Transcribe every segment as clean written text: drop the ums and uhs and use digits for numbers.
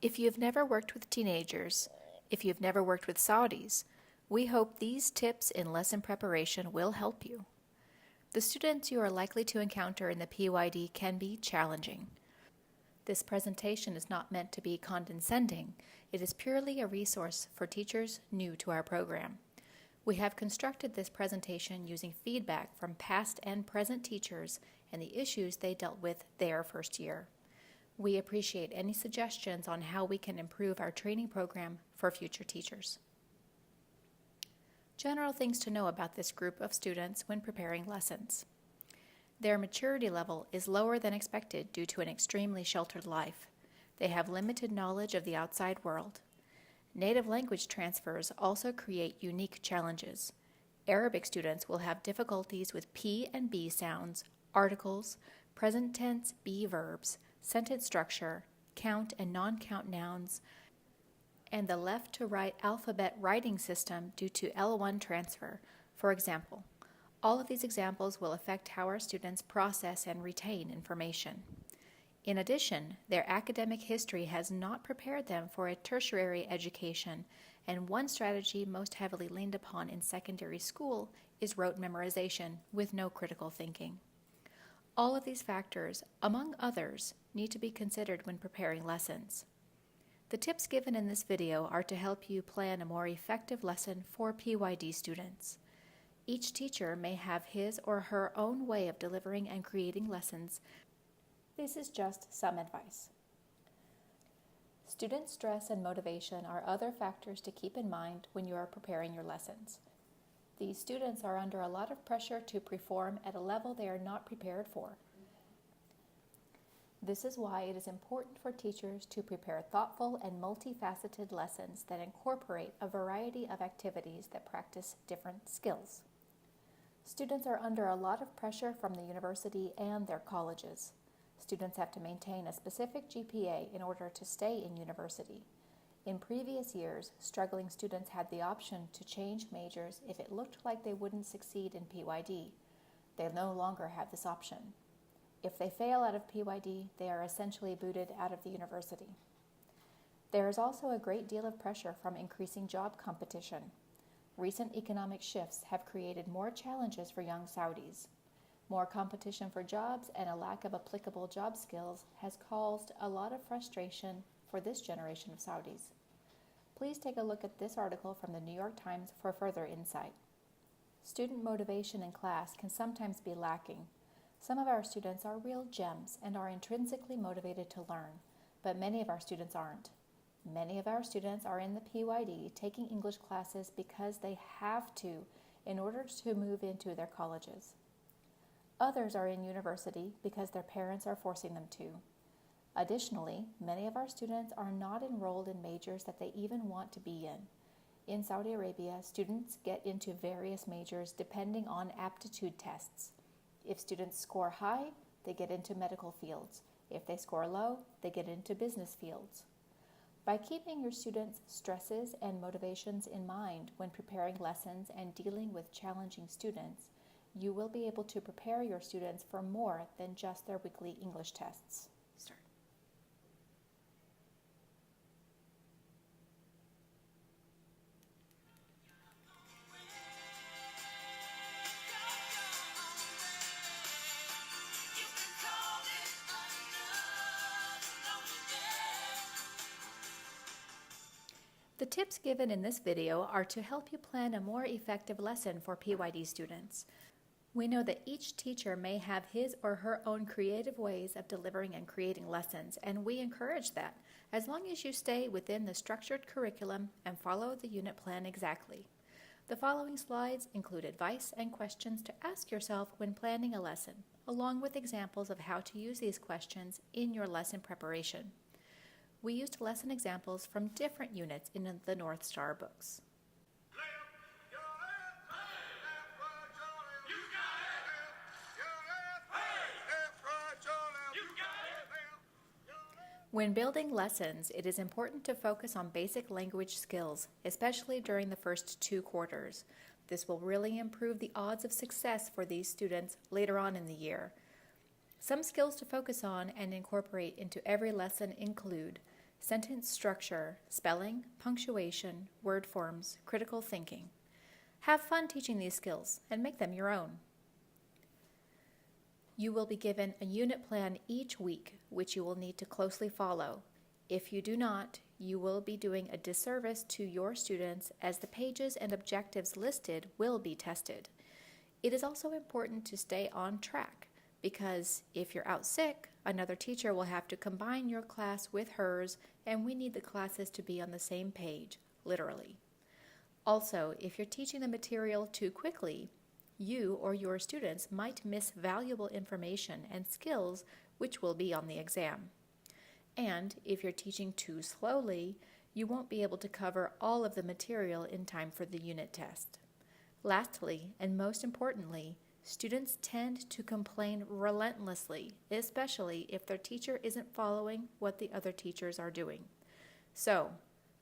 If you've never worked with teenagers, if you've never worked with Saudis, we hope these tips in lesson preparation will help you. The students you are likely to encounter in the PYD can be challenging. This presentation is not meant to be condescending. It is purely a resource for teachers new to our program. We have constructed this presentation using feedback from past and present teachers and the issues they dealt with their first year. We appreciate any suggestions on how we can improve our training program for future teachers. General things to know about this group of students when preparing lessons. Their maturity level is lower than expected due to an extremely sheltered life. They have limited knowledge of the outside world. Native language transfers also create unique challenges. Arabic students will have difficulties with P and B sounds, articles, present tense be verbs, sentence structure, count and non-count nouns, and the left to right alphabet writing system due to L1 transfer, for example. All of these examples will affect how our students process and retain information. In addition, their academic history has not prepared them for a tertiary education, and one strategy most heavily leaned upon in secondary school is rote memorization with no critical thinking. All of these factors, among others, need to be considered when preparing lessons. The tips given in this video are to help you plan a more effective lesson for PYD students. Each teacher may have his or her own way of delivering and creating lessons. This is just some advice. Student stress and motivation are other factors to keep in mind when you are preparing your lessons. These students are under a lot of pressure to perform at a level they are not prepared for. This is why it is important for teachers to prepare thoughtful and multifaceted lessons that incorporate a variety of activities that practice different skills. Students are under a lot of pressure from the university and their colleges. Students have to maintain a specific GPA in order to stay in university. In previous years, struggling students had the option to change majors if it looked like they wouldn't succeed in PYD. They no longer have this option. If they fail out of PYD, they are essentially booted out of the university. There is also a great deal of pressure from increasing job competition. Recent economic shifts have created more challenges for young Saudis. More competition for jobs and a lack of applicable job skills has caused a lot of frustration for this generation of Saudis. Please take a look at this article from the New York Times for further insight. Student motivation in class can sometimes be lacking. Some of our students are real gems and are intrinsically motivated to learn, but many of our students aren't. Many of our students are in the PYD taking English classes because they have to in order to move into their colleges. Others are in university because their parents are forcing them to. Additionally, many of our students are not enrolled in majors that they even want to be in. In Saudi Arabia, students get into various majors depending on aptitude tests. If students score high, they get into medical fields. If they score low, they get into business fields. By keeping your students' stresses and motivations in mind when preparing lessons and dealing with challenging students, you will be able to prepare your students for more than just their weekly English tests. Start. The tips given in this video are to help you plan a more effective lesson for PYD students. We know that each teacher may have his or her own creative ways of delivering and creating lessons, and we encourage that, as long as you stay within the structured curriculum and follow the unit plan exactly. The following slides include advice and questions to ask yourself when planning a lesson, along with examples of how to use these questions in your lesson preparation. We used lesson examples from different units in the North Star books. When building lessons, it is important to focus on basic language skills, especially during the first 2 quarters. This will really improve the odds of success for these students later on in the year. Some skills to focus on and incorporate into every lesson include sentence structure, spelling, punctuation, word forms, critical thinking. Have fun teaching these skills and make them your own. You will be given a unit plan each week, which you will need to closely follow. If you do not, you will be doing a disservice to your students as the pages and objectives listed will be tested. It is also important to stay on track because if you're out sick, another teacher will have to combine your class with hers, and we need the classes to be on the same page, literally. Also, if you're teaching the material too quickly, you or your students might miss valuable information and skills which will be on the exam. And if you're teaching too slowly, you won't be able to cover all of the material in time for the unit test. Lastly, and most importantly, students tend to complain relentlessly, especially if their teacher isn't following what the other teachers are doing. So,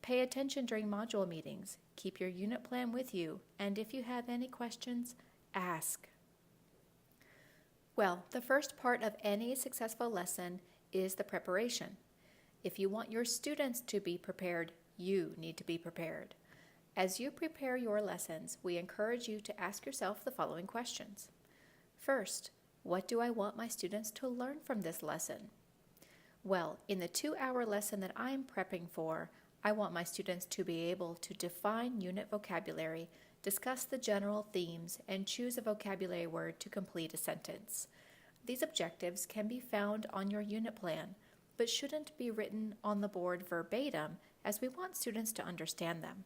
pay attention during module meetings, keep your unit plan with you, and if you have any questions, ask. Well, the first part of any successful lesson is the preparation. If you want your students to be prepared, you need to be prepared. As you prepare your lessons, we encourage you to ask yourself the following questions. First, what do I want my students to learn from this lesson? Well, in the 2-hour lesson that I'm prepping for, I want my students to be able to define unit vocabulary, discuss the general themes, and choose a vocabulary word to complete a sentence. These objectives can be found on your unit plan, but shouldn't be written on the board verbatim as we want students to understand them.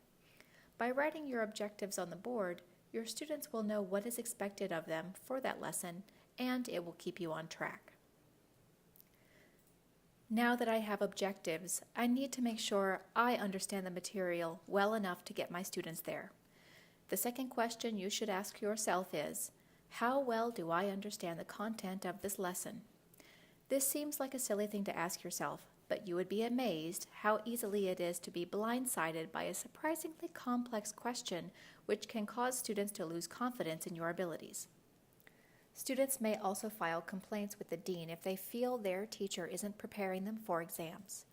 By writing your objectives on the board, your students will know what is expected of them for that lesson, and it will keep you on track. Now that I have objectives, I need to make sure I understand the material well enough to get my students there. The second question you should ask yourself is, how well do I understand the content of this lesson? This seems like a silly thing to ask yourself, but you would be amazed how easily it is to be blindsided by a surprisingly complex question which can cause students to lose confidence in your abilities. Students may also file complaints with the dean if they feel their teacher isn't preparing them for exams.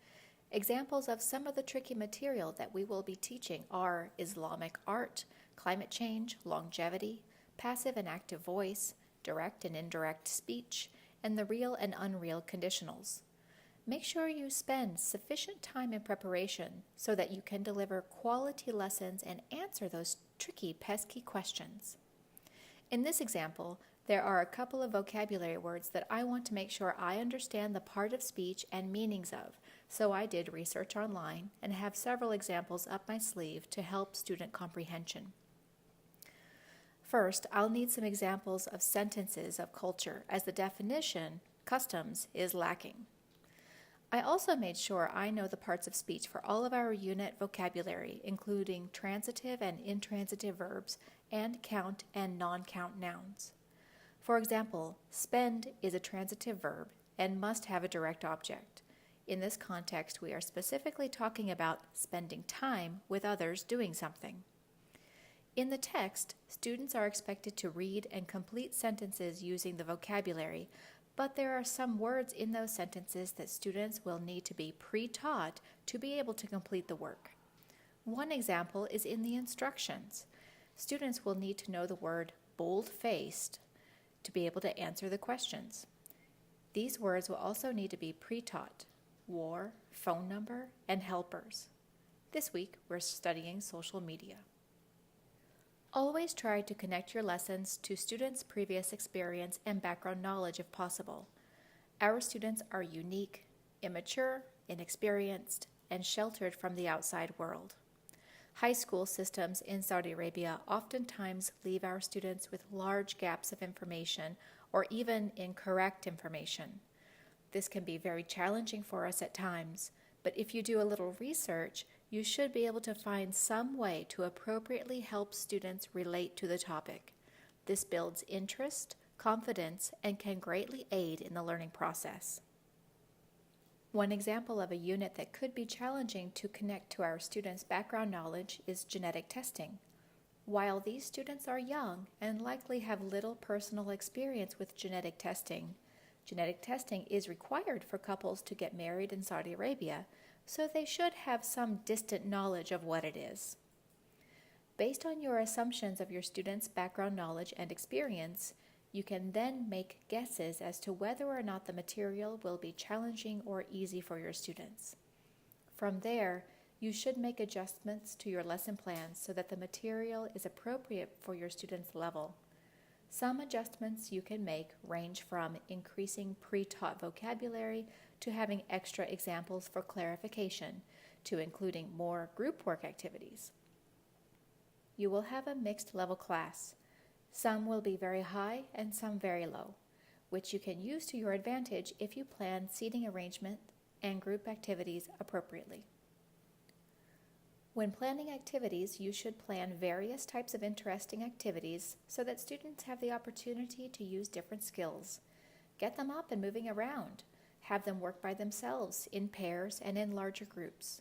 Examples of some of the tricky material that we will be teaching are Islamic art, climate change, longevity, passive and active voice, direct and indirect speech, and the real and unreal conditionals. Make sure you spend sufficient time in preparation so that you can deliver quality lessons and answer those tricky, pesky questions. In this example, there are a couple of vocabulary words that I want to make sure I understand the part of speech and meanings of, so I did research online and have several examples up my sleeve to help student comprehension. First, I'll need some examples of sentences of culture, as the definition, customs, is lacking. I also made sure I know the parts of speech for all of our unit vocabulary, including transitive and intransitive verbs, and count and non-count nouns. For example, spend is a transitive verb and must have a direct object. In this context, we are specifically talking about spending time with others doing something. In the text, students are expected to read and complete sentences using the vocabulary, but there are some words in those sentences that students will need to be pre-taught to be able to complete the work. One example is in the instructions. Students will need to know the word bold-faced to be able to answer the questions. These words will also need to be pre-taught: war, phone number, and helpers. This week, we're studying social media. Always try to connect your lessons to students' previous experience and background knowledge if possible. Our students are unique, immature, inexperienced, and sheltered from the outside world. High school systems in Saudi Arabia oftentimes leave our students with large gaps of information or even incorrect information. This can be very challenging for us at times, but if you do a little research, you should be able to find some way to appropriately help students relate to the topic. This builds interest, confidence, and can greatly aid in the learning process. One example of a unit that could be challenging to connect to our students' background knowledge is genetic testing. While these students are young and likely have little personal experience with genetic testing is required for couples to get married in Saudi Arabia, so they should have some distant knowledge of what it is. Based on your assumptions of your students' background knowledge and experience, you can then make guesses as to whether or not the material will be challenging or easy for your students. From there, you should make adjustments to your lesson plans so that the material is appropriate for your students' level. Some adjustments you can make range from increasing pre-taught vocabulary to having extra examples for clarification, to including more group work activities. You will have a mixed level class. Some will be very high and some very low, which you can use to your advantage if you plan seating arrangement and group activities appropriately. When planning activities, you should plan various types of interesting activities so that students have the opportunity to use different skills. Get them up and moving around. Have them work by themselves, in pairs, and in larger groups.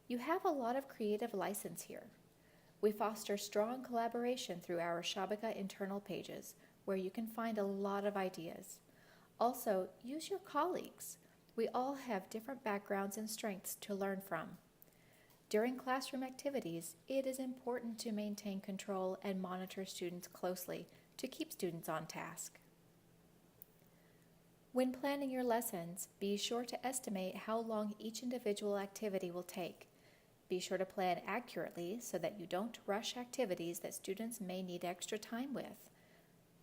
You have a lot of creative license here. We foster strong collaboration through our Shabaka internal pages, where you can find a lot of ideas. Also, use your colleagues. We all have different backgrounds and strengths to learn from. During classroom activities, it is important to maintain control and monitor students closely to keep students on task. When planning your lessons, be sure to estimate how long each individual activity will take. Be sure to plan accurately so that you don't rush activities that students may need extra time with.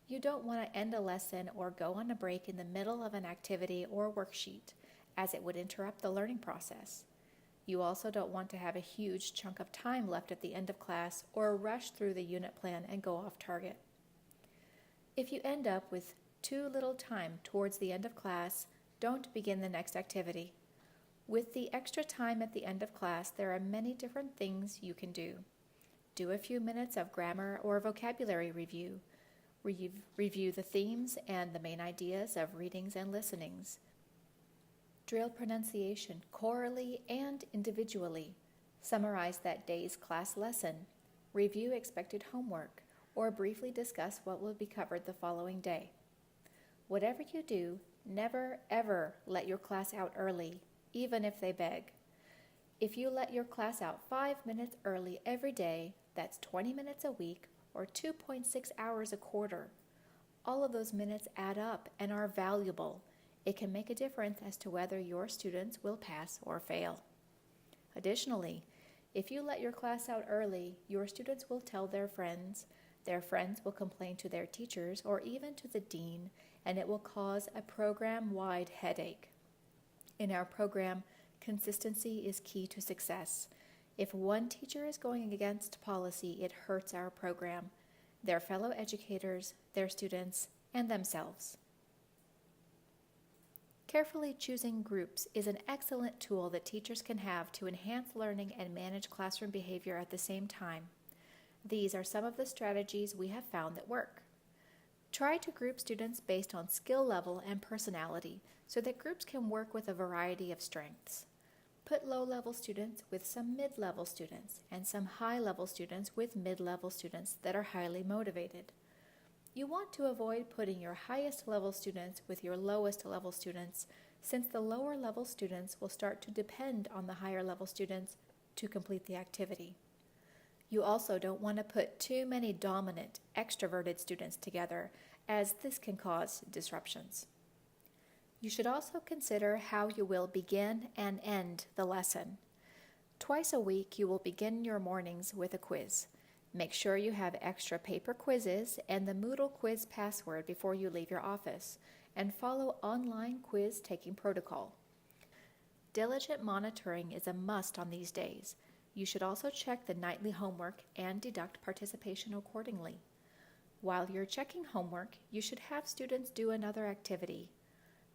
You don't want to end a lesson or go on a break in the middle of an activity or worksheet, as it would interrupt the learning process. You also don't want to have a huge chunk of time left at the end of class or rush through the unit plan and go off target. If you end up with too little time towards the end of class, don't begin the next activity. With the extra time at the end of class, there are many different things you can do. Do a few minutes of grammar or vocabulary review. Review the themes and the main ideas of readings and listenings. Drill pronunciation chorally and individually. Summarize that day's class lesson. Review expected homework, or briefly discuss what will be covered the following day. Whatever you do, never ever let your class out early, even if they beg. If you let your class out 5 minutes early every day, that's 20 minutes a week or 2.6 hours a quarter. All of those minutes add up and are valuable. It can make a difference as to whether your students will pass or fail. Additionally, if you let your class out early, your students will tell their friends will complain to their teachers or even to the dean, and it will cause a program-wide headache. In our program, consistency is key to success. If one teacher is going against policy, it hurts our program, their fellow educators, their students, and themselves. Carefully choosing groups is an excellent tool that teachers can have to enhance learning and manage classroom behavior at the same time. These are some of the strategies we have found that work. Try to group students based on skill level and personality so that groups can work with a variety of strengths. Put low-level students with some mid-level students and some high-level students with mid-level students that are highly motivated. You want to avoid putting your highest level students with your lowest level students, since the lower level students will start to depend on the higher level students to complete the activity. You also don't want to put too many dominant, extroverted students together, as this can cause disruptions. You should also consider how you will begin and end the lesson. Twice a week, you will begin your mornings with a quiz. Make sure you have extra paper quizzes and the Moodle quiz password before you leave your office, and follow online quiz taking protocol. Diligent monitoring is a must on these days. You should also check the nightly homework and deduct participation accordingly. While you're checking homework, you should have students do another activity.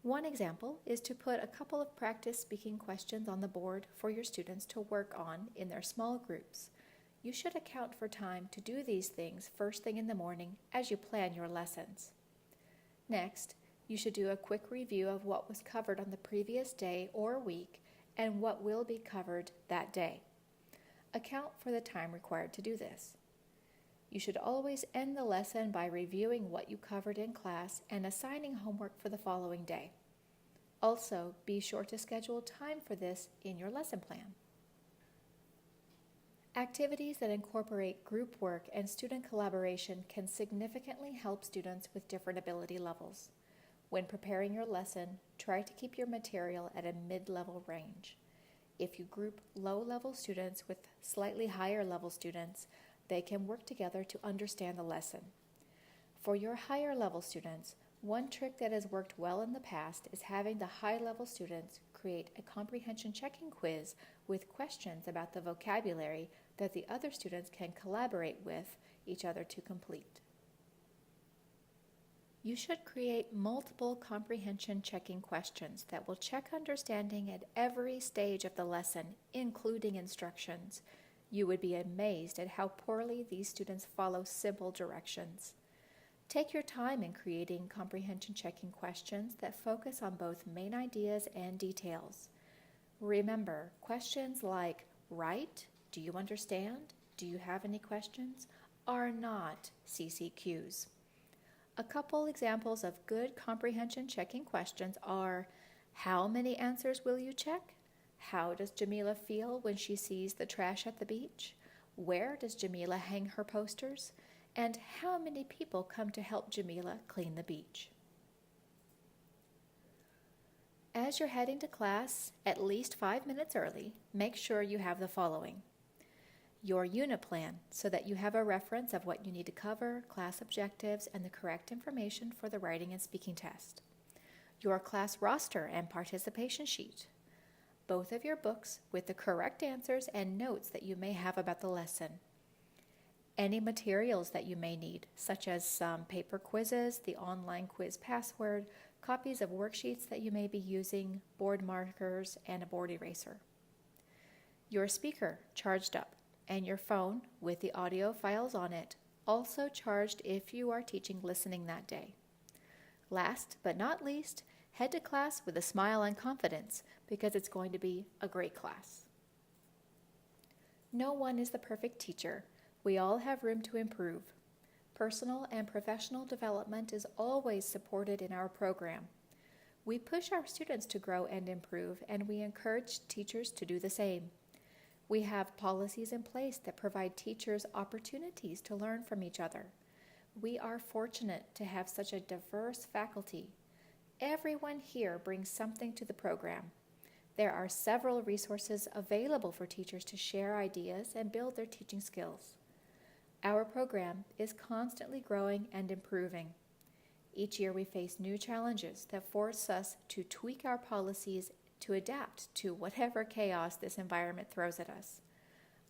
One example is to put a couple of practice speaking questions on the board for your students to work on in their small groups. You should account for time to do these things first thing in the morning as you plan your lessons. Next, you should do a quick review of what was covered on the previous day or week and what will be covered that day. Account for the time required to do this. You should always end the lesson by reviewing what you covered in class and assigning homework for the following day. Also, be sure to schedule time for this in your lesson plan. Activities that incorporate group work and student collaboration can significantly help students with different ability levels. When preparing your lesson, try to keep your material at a mid-level range. If you group low-level students with slightly higher-level students, they can work together to understand the lesson. For your higher-level students, one trick that has worked well in the past is having the high-level students create a comprehension checking quiz with questions about the vocabulary that the other students can collaborate with each other to complete. You should create multiple comprehension checking questions that will check understanding at every stage of the lesson, including instructions. You would be amazed at how poorly these students follow simple directions. Take your time in creating comprehension checking questions that focus on both main ideas and details. Remember, questions like, right? Do you understand? Do you have any questions? Are not CCQs. A couple examples of good comprehension checking questions are, how many answers will you check? How does Jamila feel when she sees the trash at the beach? Where does Jamila hang her posters? And how many people come to help Jamila clean the beach? As you're heading to class at least 5 minutes early, make sure you have the following: your unit plan, so that you have a reference of what you need to cover, class objectives, and the correct information for the writing and speaking test. Your class roster and participation sheet. Both of your books with the correct answers and notes that you may have about the lesson. Any materials that you may need, such as some paper quizzes, the online quiz password, copies of worksheets that you may be using, board markers, and a board eraser. Your speaker charged up, and your phone with the audio files on it, also charged if you are teaching listening that day. Last but not least, head to class with a smile and confidence because it's going to be a great class. No one is the perfect teacher. We all have room to improve. Personal and professional development is always supported in our program. We push our students to grow and improve, and we encourage teachers to do the same. We have policies in place that provide teachers opportunities to learn from each other. We are fortunate to have such a diverse faculty. Everyone here brings something to the program. There are several resources available for teachers to share ideas and build their teaching skills. Our program is constantly growing and improving. Each year we face new challenges that force us to tweak our policies to adapt to whatever chaos this environment throws at us.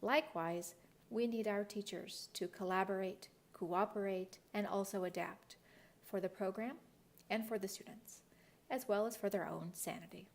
Likewise, we need our teachers to collaborate, cooperate, and also adapt for the program and for the students, as well as for their own sanity.